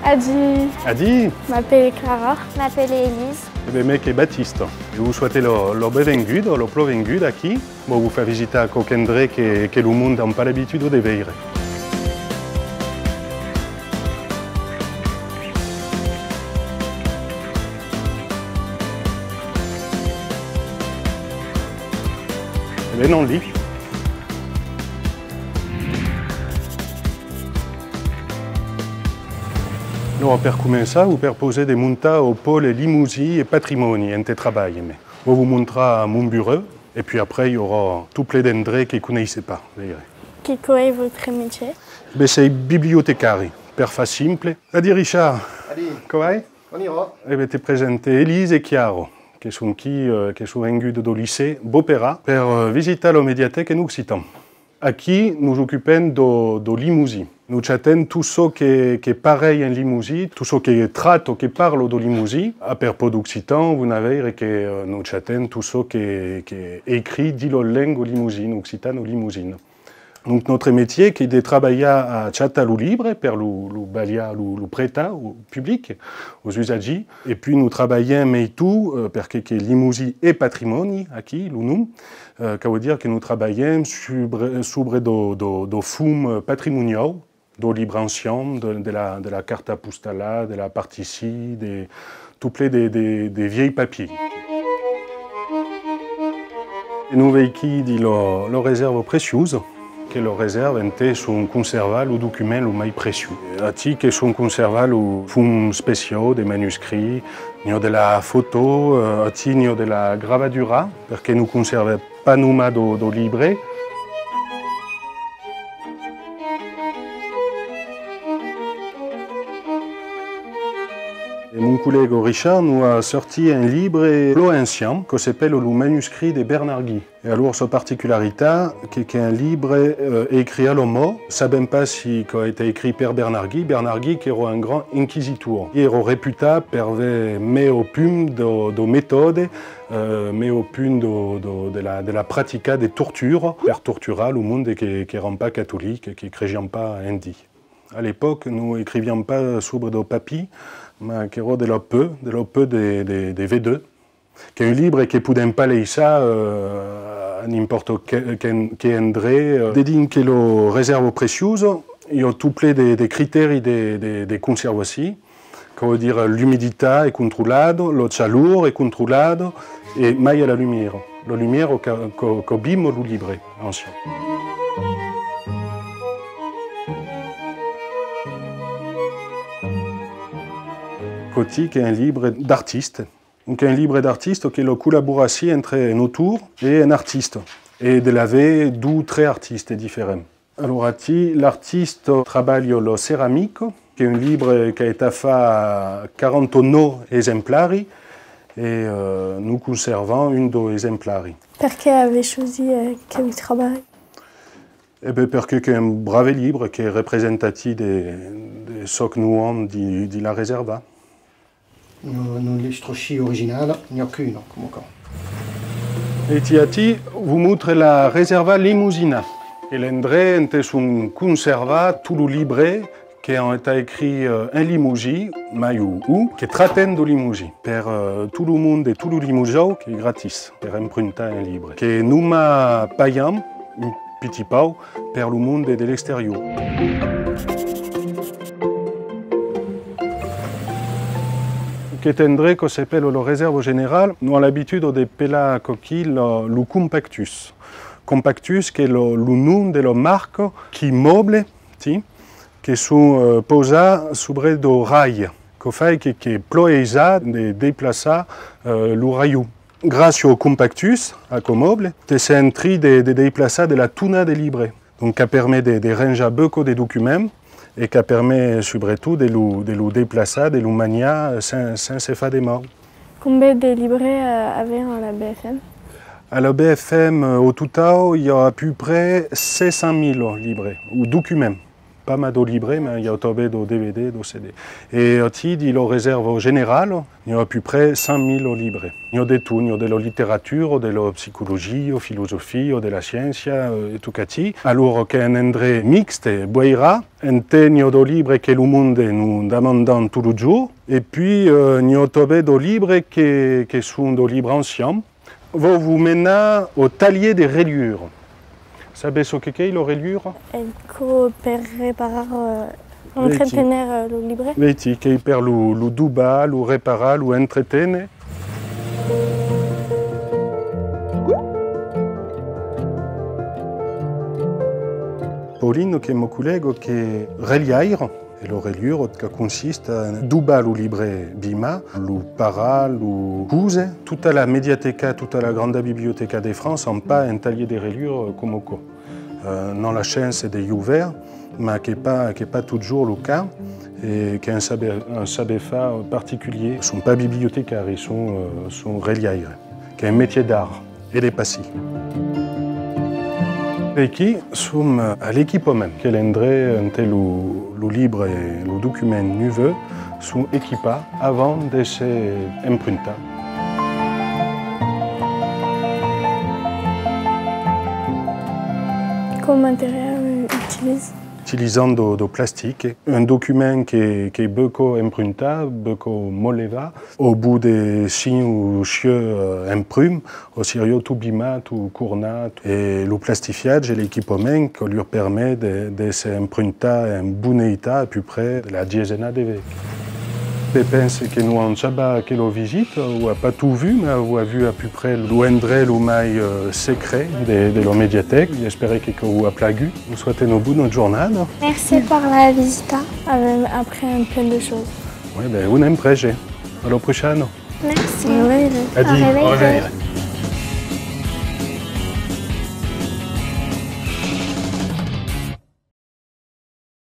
Adi. Adi. M'appelle Clara. M'appelle Elise. Eh bien, mec, et Baptiste. Et vous souhaitez le bienvenue, le bienvenue ici. Bon, vous faire visiter à Coquendre que le monde n'a pas l'habitude de vivre. Eh bien, non, lit. Allora, per commencer, vous pouvez poser des montas au pôle Limousin et Patrimoine en travail. On vous montrera mon bureau et puis après il y aura tout plein d'endroits que vous ne connaissez pas. Quel est votre métier? C'est bibliothécaire, per fa simple. Adi Richard, comment est? On ira. Eh bien, te présenter Elise et Chiaro, qui sont venus du lycée Beaupera pour visiter la médiathèque en Occitan. Ici, nous occupons de Limousin. Nous chattons tout ce qui est pareil en Limousin, tout ce qui traite ou qui parle de Limousin. À propos d'Occitan, vous savez que nous chattons tout ce qui est écrit dans la langue Limousin, Occitan ou Limousin. Donc notre métier est de travailler à chatter le libre pour le prêter au public, aux usagers. Et puis nous travaillons mais tout parce que Limousin est patrimoine, ici, le nom. Ça veut dire que nous travaillons sur des fonds patrimoniaux, de libération, de la carte postale, de la partition, de tout plein des vieilles papiers. Et nous voyons ici la réserve précieuse, que la réserve sont conservées le document le plus précieux. Ici, qui sont conservés les fonds spéciaux, des manuscrits, il y a de la photo, ici il y a de la gravadura, parce que nous ne conservons pas nous de livret. Et mon collègue Richard nous a sorti un livre ancien qui s'appelle le manuscrit de Bernard Guy. Et alors, sa particularité, c'est qu'un livre écrit à l'homme, ne savons pas si il a été écrit par Bernard Guy, qui era un grand inquisiteur. Il era réputé pour mettre au point de méthodes, mettre au point de la pratique des tortures, pour torturer le monde qui n'est pas catholique, qui ne croyait pas en Dieu. À l'époque, nous n'écrivions pas sur de papier, mais qui era de la peu des V2, qui est un livre qui ne pouvait pas lire ça à n'importe quel endroit. Dédié que la réserve précieuse, il y a tout plein de critères de conservation, qui veut dire l'humidité est contrôlée, la chaleur est contrôlée, et mai à la lumière. La lumière qu'abîme le livre ancien. Qui est un livre d'artiste. Donc un livre d'artiste qui est la collaboration entre un auteur et un artiste. Et de l'avait deux traits artistes différents. Alors ici, l'artiste travaille la céramique, qui est un livre qui a été fait à 49 exemplaires. Et nous conservons une des exemplaires. Pourquoi avez-vous choisi quel travail? Eh bien, parce que c'est un brave livre qui est représentatif de ce que nous avons de la réserve. Non l'illustratie originale, il n'y a qu'une, comme cas. Et ici, vous montre la réserve Limousina. Et l'endroit est conservé tout le livret qui a été écrit en Limousin, ou qui traite de Limousin, pour tout le monde et tout le Limousin, qui est gratis, pour emprunter un livre. Que nous payons un petit peu pour le monde de l'extérieur. Qui est un endroit qui s'appelle la réserve générale. Nous avons l'habitude de peler coquille le compactus. Compactus, qui est le nom de la marque qui meuble, qui sont posés sur des rails, qui est ployé de déplacer le rail. Grâce au compactus, à meuble, c'est un tri de déplacer de la touna des librets. Donc, ça permet de ranger beaucoup de documents. Et qui permet surtout de le déplacer, de le manier sans se faire des morts. Combien de librets avez à la BFM? À la BFM, au total, il y a à peu près 600 000 librets, ou documents, pas mal de librets, mais il y a aussi des DVD, des CD. Et aussi, il le réserve au général, il y a à peu près 5000 librets. Il y a de tout, il y a de la littérature, de la psychologie, de la philosophie, de la science, et tout ça. Alors, qu'il y a un endroit mixte, boira, un tegno de livres que le monde nous demande tous les jours, et puis il y a aussi des livres qui sont des livres anciens. Vous menez au talier des reliures. Savez ce qu'est la reliure? Ecco per reparar, entretenere le libre. Vedi, che per lo duba, lo repara, lo entretene. Pauline, che è mio collega, che reliare, e lo reliure, che consiste a duba lo libre bima, lo para, lo cuse. Tutta la mediateca, tutta la grande biblioteca de France n'a pas un talier de reliure comme ça. Dans la chaîne, c'est des ouverts, mais qui n'est pas toujours le cas, et qui a un savoir-faire particulier. Ils ne sont pas bibliothécaires, ils sont reliaires, qui est un métier d'art, et des passifs. Et qui sont à l'équipe même, qui l'endrait le livre et le document nouveau sont équipés avant de s'emprunter. Quel matériel utilise? Utilisant du plastique, un document qui est beaucoup emprunté, beaucoup molleva, au bout des signes ou chieux imprume, au sérieux tout bima, tout courna, et le plastifiage et l'équipement qui lui permet de s'emprunter un bon état à peu près de la dizaine de vecchie. Je pense que nous on ne sait pas quelle visite, on n'a pas tout vu, mais on a vu à peu près l'endroit le mail secret de la médiathèque. J'espère que vous a plu. Nous souhaitons au bout de notre journée. Merci pour la visite. Après plein de choses. Oui, ben, on aime prêcher. À la prochaine. Merci. Adieu. Au revoir.